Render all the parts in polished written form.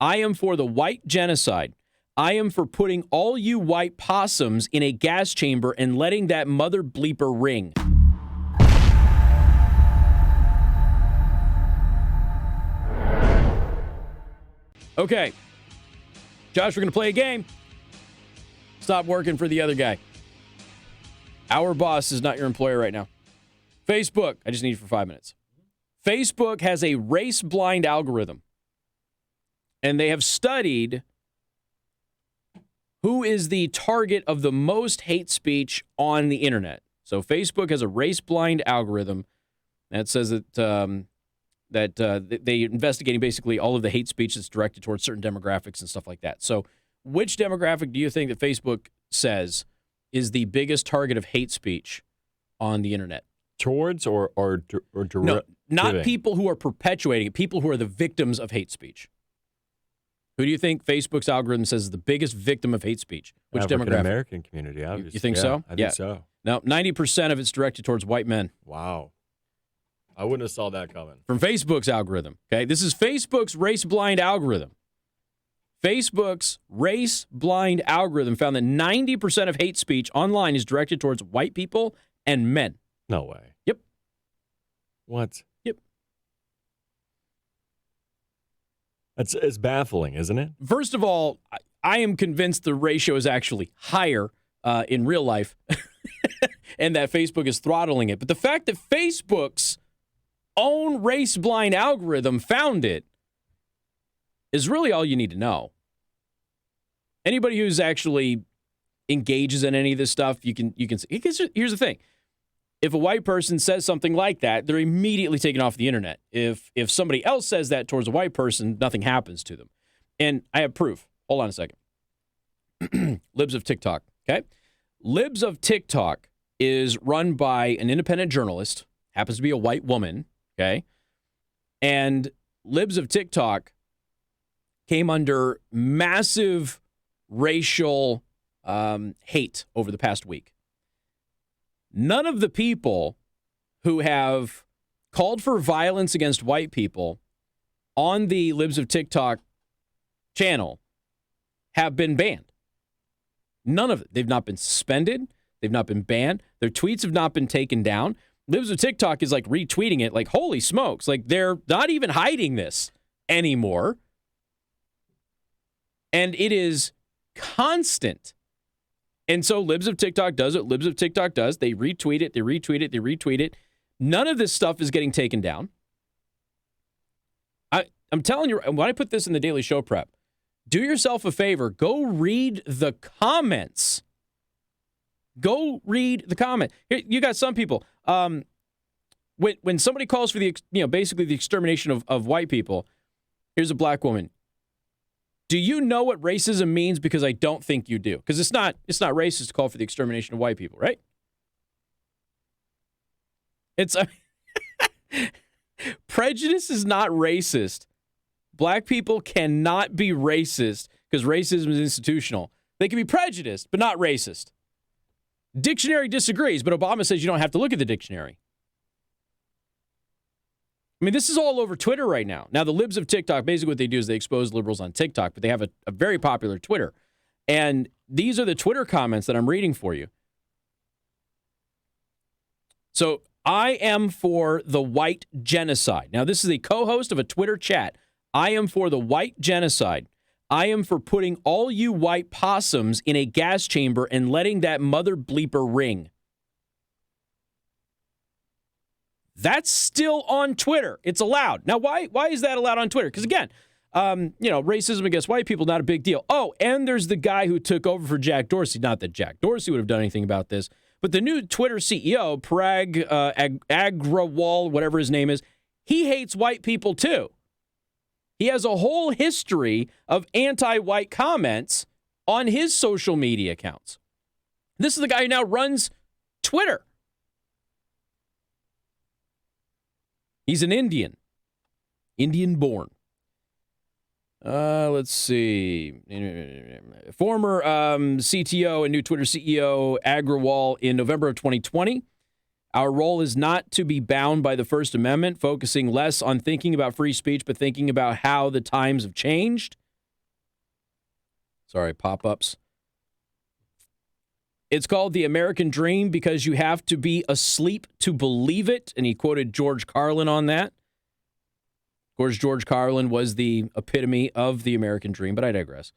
I am for the white genocide. I am for putting all you white possums in a gas chamber and letting that mother bleeper ring. Okay. Josh, we're going to play a game. Stop working for the other guy. Our boss is not your employer right now. Facebook, I just need you for 5 minutes. Facebook has a race-blind algorithm, and they have studied who is the target of the most hate speech on the internet. So Facebook has a race-blind algorithm that says that they're investigating basically all of the hate speech that's directed towards certain demographics and stuff like that. So which demographic do you think that Facebook says is the biggest target of hate speech on the internet? Towards or direct? No, not people who are perpetuating it, people who are the victims of hate speech. Who do you think Facebook's algorithm says is the biggest victim of hate speech? Which demographic? African-American community, obviously. You think so? I think so. Now, 90% of it's directed towards white men. Wow. I wouldn't have saw that coming. From Facebook's algorithm. Okay, this is Facebook's race-blind algorithm. Facebook's race-blind algorithm found that 90% of hate speech online is directed towards white people and men. No way. Yep. What? Yep. It's baffling, isn't it? First of all, I am convinced the ratio is actually higher in real life and that Facebook is throttling it. But the fact that Facebook's own race-blind algorithm found it is really all you need to know. Anybody who's actually engages in any of this stuff, you can see. Because here's the thing. If a white person says something like that, they're immediately taken off the internet. If somebody else says that towards a white person, nothing happens to them. And I have proof. Hold on a second. Libs of TikTok, okay? Libs of TikTok is run by an independent journalist, happens to be a white woman, okay? And Libs of TikTok came under massive racial hate over the past week. None of the people who have called for violence against white people on the Libs of TikTok channel have been banned. None of it. They've not been suspended. They've not been banned. Their tweets have not been taken down. Libs of TikTok is like retweeting it like, holy smokes. Like they're not even hiding this anymore. And it is constant. And so Libs of TikTok does what Libs of TikTok does. They retweet it, they retweet it, they retweet it. None of this stuff is getting taken down. I'm telling you, when I put this in the Daily Show prep, do yourself a favor. Go read the comments. Go read the comment. Here, you got some people. When somebody calls for basically the extermination of white people, here's a black woman. Do you know what racism means? Because I don't think you do. Because it's not racist to call for the extermination of white people, right? It's prejudice is not racist. Black people cannot be racist because racism is institutional. They can be prejudiced, but not racist. Dictionary disagrees, but Obama says you don't have to look at the dictionary. I mean, this is all over Twitter right now. Now, the Libs of TikTok, basically what they do is they expose liberals on TikTok, but they have a very popular Twitter. And these are the Twitter comments that I'm reading for you. So, I am for the white genocide. Now, this is a co-host of a Twitter chat. I am for the white genocide. I am for putting all you white possums in a gas chamber and letting that mother bleeper ring. That's still on Twitter. It's allowed. Now, why is that allowed on Twitter? Because, again, racism against white people, not a big deal. Oh, and there's the guy who took over for Jack Dorsey. Not that Jack Dorsey would have done anything about this. But the new Twitter CEO, Parag Agrawal, whatever his name is, he hates white people, too. He has a whole history of anti-white comments on his social media accounts. This is the guy who now runs Twitter. He's an Indian born. Let's see. Former CTO and new Twitter CEO Agrawal in November of 2020. Our role is not to be bound by the First Amendment, focusing less on thinking about free speech, but thinking about how the times have changed. Sorry, pop-ups. It's called the American Dream because you have to be asleep to believe it. And he quoted George Carlin on that. Of course, George Carlin was the epitome of the American Dream, but I digress.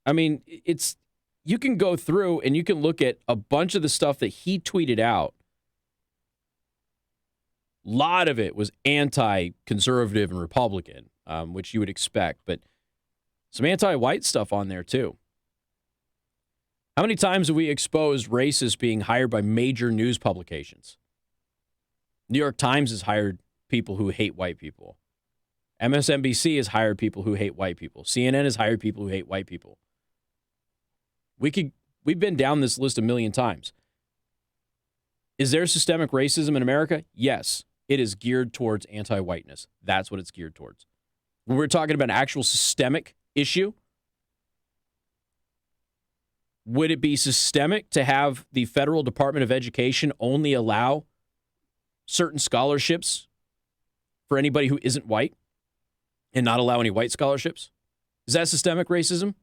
I mean, you can go through and you can look at a bunch of the stuff that he tweeted out. A lot of it was anti-conservative and Republican, which you would expect, but some anti-white stuff on there too. How many times have we exposed racists being hired by major news publications? New York Times has hired people who hate white people. MSNBC has hired people who hate white people. CNN has hired people who hate white people. We've been down this list a million times. Is there systemic racism in America? Yes. It is geared towards anti-whiteness. That's what it's geared towards. When we're talking about an actual systemic issue, would it be systemic to have the Federal Department of Education only allow certain scholarships for anybody who isn't white and not allow any white scholarships? Is that systemic racism?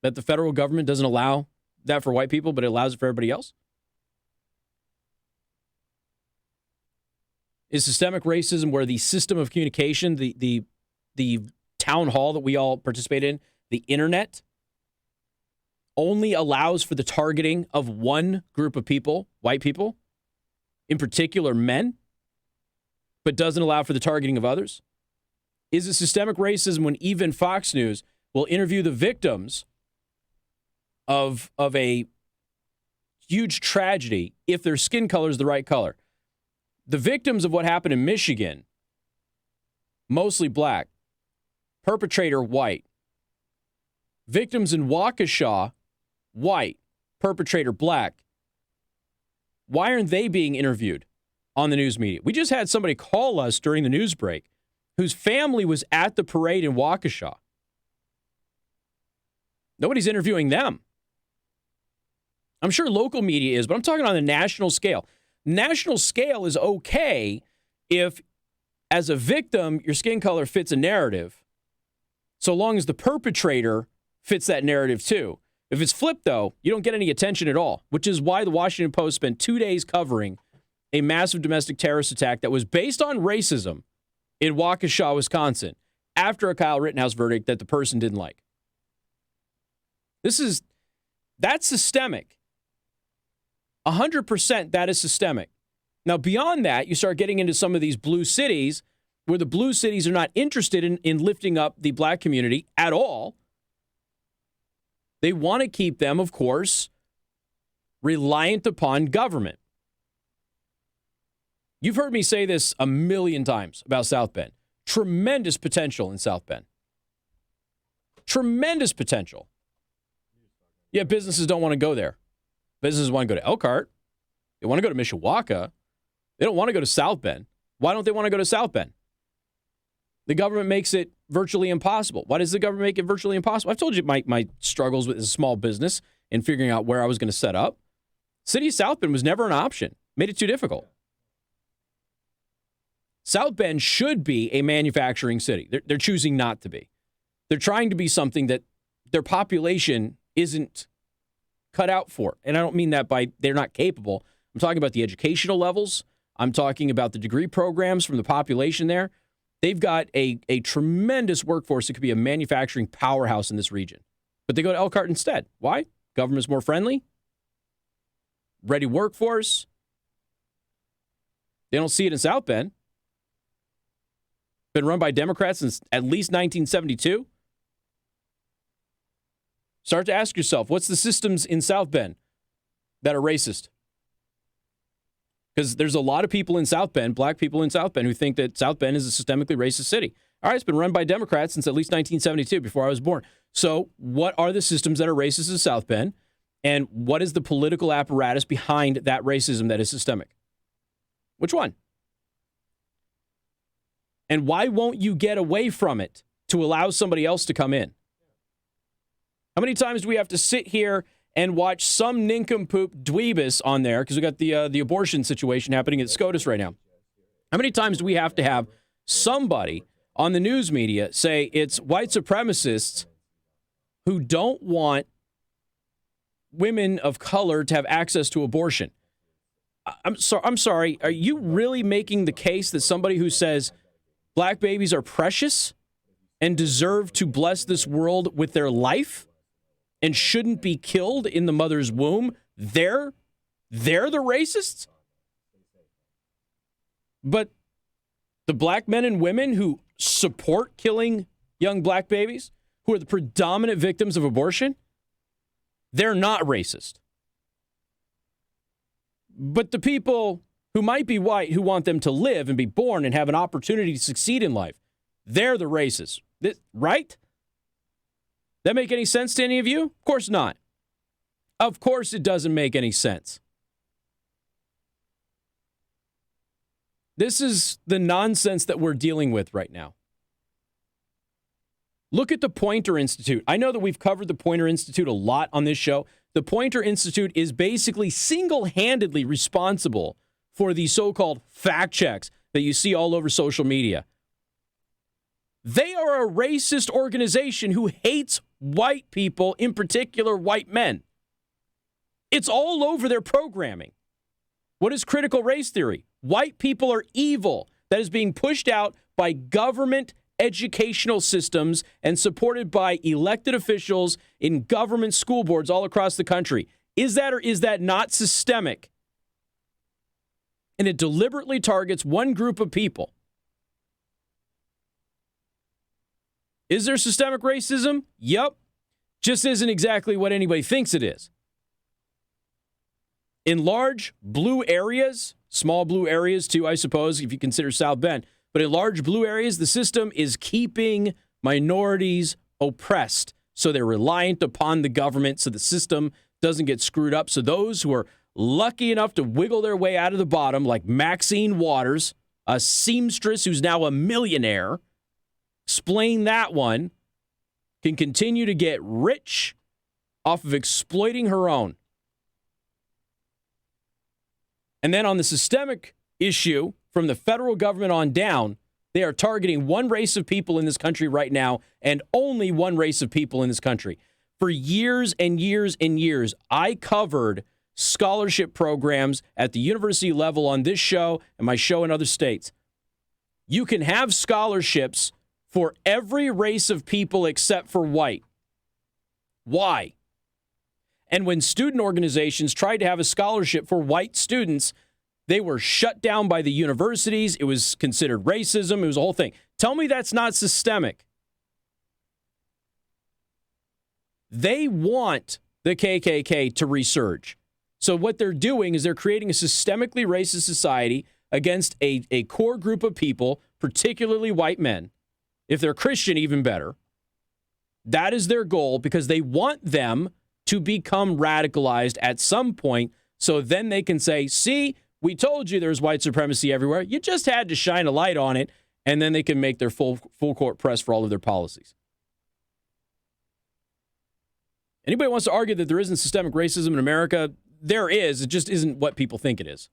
That the federal government doesn't allow that for white people, but it allows it for everybody else? Is systemic racism where the system of communication, the town hall that we all participate in, the internet, only allows for the targeting of one group of people, white people, in particular men, but doesn't allow for the targeting of others? Is it systemic racism when even Fox News will interview the victims of a huge tragedy if their skin color is the right color? The victims of what happened in Michigan, mostly black, perpetrator white. Victims in Waukesha, white, perpetrator black. Why aren't they being interviewed on the news media? We just had somebody call us during the news break whose family was at the parade in Waukesha. Nobody's interviewing them. I'm sure local media is, but I'm talking on the national scale. National scale is okay if, as a victim, your skin color fits a narrative, so long as the perpetrator fits that narrative too. If it's flipped, though, you don't get any attention at all, which is why the Washington Post spent 2 days covering a massive domestic terrorist attack that was based on racism in Waukesha, Wisconsin, after a Kyle Rittenhouse verdict that the person didn't like. That's systemic. 100% that is systemic. Now, beyond that, you start getting into some of these blue cities where the blue cities are not interested in lifting up the black community at all. They want to keep them, of course, reliant upon government. You've heard me say this a million times about South Bend. Tremendous potential in South Bend. Tremendous potential. Yeah, businesses don't want to go there. Businesses want to go to Elkhart. They want to go to Mishawaka. They don't want to go to South Bend. Why don't they want to go to South Bend? The government makes it virtually impossible. Why does the government make it virtually impossible? I've told you my struggles with a small business and figuring out where I was going to set up. City of South Bend was never an option. Made it too difficult. South Bend should be a manufacturing city. They're choosing not to be. They're trying to be something that their population isn't cut out for. And I don't mean that by they're not capable. I'm talking about the educational levels. I'm talking about the degree programs from the population there. They've got a tremendous workforce that could be a manufacturing powerhouse in this region. But they go to Elkhart instead. Why? Government's more friendly. Ready workforce. They don't see it in South Bend. Been run by Democrats since at least 1972. Start to ask yourself, what's the systems in South Bend that are racist? Because there's a lot of people in South Bend, black people in South Bend, who think that South Bend is a systemically racist city. All right, it's been run by Democrats since at least 1972, before I was born. So what are the systems that are racist in South Bend? And what is the political apparatus behind that racism that is systemic? Which one? And why won't you get away from it to allow somebody else to come in? How many times do we have to sit here and watch some nincompoop dweebus on there, because we got the abortion situation happening at SCOTUS right now? How many times do we have to have somebody on the news media say it's white supremacists who don't want women of color to have access to abortion. I'm sorry. Are you really making the case that somebody who says black babies are precious and deserve to bless this world with their life and shouldn't be killed in the mother's womb, they're the racists? But the black men and women who support killing young black babies, who are the predominant victims of abortion, they're not racist. But the people who might be white, who want them to live and be born and have an opportunity to succeed in life, they're the racists. Right? That make any sense to any of you? Of course not. Of course it doesn't make any sense. This is the nonsense that we're dealing with right now. Look at the Poynter Institute. I know that we've covered the Poynter Institute a lot on this show. The Poynter Institute is basically single-handedly responsible for the so-called fact checks that you see all over social media. They are a racist organization who hates white people, in particular white men. It's all over their programming. What is critical race theory? White people are evil. That is being pushed out by government educational systems and supported by elected officials in government school boards all across the country. Is that or is that not systemic? And it deliberately targets one group of people. Is there systemic racism? Yep. Just isn't exactly what anybody thinks it is. In large blue areas, small blue areas too, I suppose, if you consider South Bend, but in large blue areas, the system is keeping minorities oppressed. So they're reliant upon the government so the system doesn't get screwed up. So those who are lucky enough to wiggle their way out of the bottom, like Maxine Waters, a seamstress who's now a millionaire, explain that one, can continue to get rich off of exploiting her own. And then on the systemic issue, from the federal government on down, they are targeting one race of people in this country right now, and only one race of people in this country. For years and years and years, I covered scholarship programs at the university level on this show and my show in other states. You can have scholarships for every race of people except for white. Why? And when student organizations tried to have a scholarship for white students, they were shut down by the universities. It was considered racism. It was a whole thing. Tell me that's not systemic. They want the KKK to resurge. So what they're doing is they're creating a systemically racist society against a core group of people, particularly white men. If they're Christian, even better. That is their goal because they want them to become radicalized at some point so then they can say, see, we told you there's white supremacy everywhere. You just had to shine a light on it, and then they can make their full court press for all of their policies. Anybody wants to argue that there isn't systemic racism in America? There is. It just isn't what people think it is.